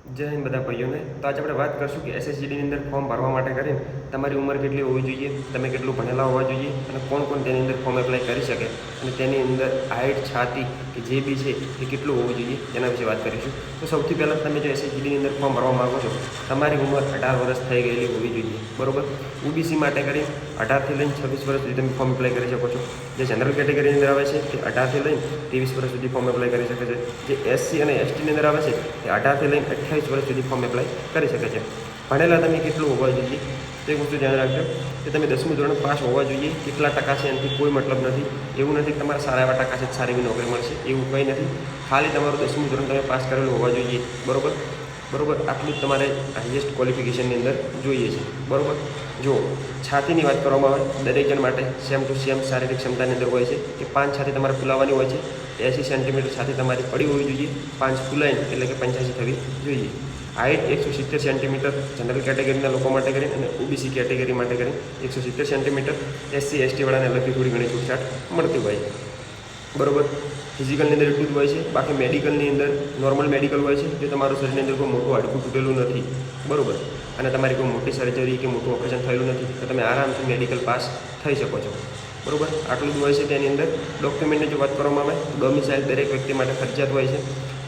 જય હિન્દ બધા ભાઈઓને. તો આજે આપણે વાત કરશું કે એસએસજીડીની અંદર ફોર્મ ભરવા માટે કરીને તમારી ઉંમર કેટલી હોવી જોઈએ, તમે કેટલું ભણેલા હોવા જોઈએ અને કોણ કોણ તેની અંદર ફોર્મ એપ્લાય કરી શકે અને તેની અંદર હાઇટ, છાતી કે જે બી છે એ કેટલું હોવું જોઈએ તેના વિશે વાત કરીશું. તો સૌથી પહેલાં તમે જો એસએસજીડીની અંદર ફોર્મ ભરવા માગો છો, તમારી ઉંમર 18 વર્ષ થઈ ગયેલી હોવી જોઈએ, બરાબર. ઓબીસી માટે કરી 18થી લઈને 26 વર્ષ સુધી તમે ફોર્મ એપ્લાય કરી શકો છો. જે જનરલ કેટેગરીની અંદર આવે છે તે 18થી લઈને 23 વર્ષ સુધી ફોર્મ એપ્લાય કરી શકે છે. જે એસસી અને એસટીની અંદર આવે છે તે 18થી લઈને 28 વર્ષ સુધી ફોર્મ એપ્લાય કરી શકે છે. ભણેલા તમે કેટલું હોવા જોઈએ તે વસ્તુ ધ્યાન રાખજો કે તમે 10મું ધોરણ પાસ હોવા જોઈએ. કેટલા ટકા છે એનાથી કોઈ મતલબ નથી. એવું નથી કે તમારા સારા એવા ટકા છે સારી એવી નોકરી મળશે, એવું કંઈ નથી. ખાલી તમારું 10મું ધોરણ તમે પાસ કરેલું હોવા જોઈએ, બરાબર. આટલું જ તમારે હાઈએસ્ટ ક્વોલિફિકેશનની અંદર જોઈએ છે, બરાબર. જો છાતીની વાત કરવામાં આવે, દરેક જણ માટે સેમ ટુ સેમ શારીરિક ક્ષમતાની અંદર હોય છે કે 5 છાતી તમારે ફૂલાવવાની હોય છે. 80 સેન્ટીમીટર છાતી તમારી પડી હોવી જોઈએ, 5 ફૂલાઈને એટલે કે 85 થવી જોઈએ. હાઇટ 170 સેન્ટીમીટર જનરલ કેટેગરીના લોકો માટે કરીને અને ઓબીસી કેટેગરી માટે કરીને 170 સેન્ટીમીટર. એસસી એસટીવાળાને અલગથી થોડી ઘણી છૂટછાટ મળતી હોય છે, બરાબર. ફિઝિકલની અંદર એટલું જ હોય છે. બાકી મેડિકલની અંદર નોર્મલ મેડિકલ હોય છે, જો તમારું શરીરની અંદર કોઈ મોટું હાડકું તૂટેલું નથી, બરાબર, અને તમારી કોઈ મોટી સર્જરી કે મોટું ઓપરેશન થયેલું નથી, તો તમે આરામથી મેડિકલ પાસ થઈ શકો છો, બરાબર. આટલું જ હોય છે. તેની અંદર ડોક્યુમેન્ટની જો વાત કરવામાં આવે તો ડોમિસાઇલ દરેક વ્યક્તિ માટે ફરજિયાત હોય છે.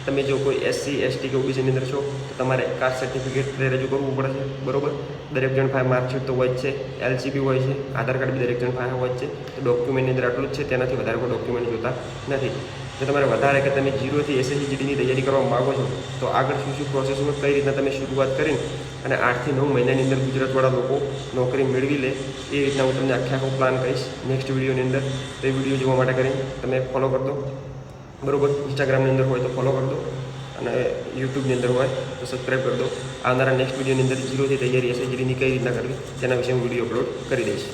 તમે જો કોઈ એસસી એસટી કે ઓબીસીની અંદર છો તો તમારે કાસ્ટ સર્ટિફિકેટ રજૂ કરવું પડશે, બરાબર. દરેક જણ પાસે માર્કશીટ તો હોય જ છે, એલસીબી હોય છે, આધાર કાર્ડ બી દરેક જણ પાસે હોય જ છે. તો ડોક્યુમેન્ટની અંદર આટલું જ છે, તેનાથી વધારે કોઈ ડોક્યુમેન્ટ જોતા નથી. જો તમારે વધારે કે તમે 0થી એસએસજીડીની તૈયારી કરવા માગો છો તો આગળ શું પ્રોસેસમાં કઈ રીતના તમે શરૂઆત કરીને અને 8થી 9 મહિનાની અંદર ગુજરાતવાળા લોકો નોકરી મેળવી લે એ રીતના હું તમને આખો પ્લાન કહીશ નેક્સ્ટ વિડીયોની અંદર. તો એ વિડીયો જોવા માટે કરીને તમે ફોલો કરી દો, બરાબર. ઇન્સ્ટાગ્રામની અંદર હોય તો ફોલો કરી દો અને યુટ્યુબની અંદર હોય તો સબસ્ક્રાઈબ કરી દો. આવનારા નેક્સ્ટ વિડીયોની અંદર 0થી તૈયારી એસએસજીડીની કઈ રીતના કરવી તેના વિશે હું વિડીયો અપલોડ કરી દઈશ.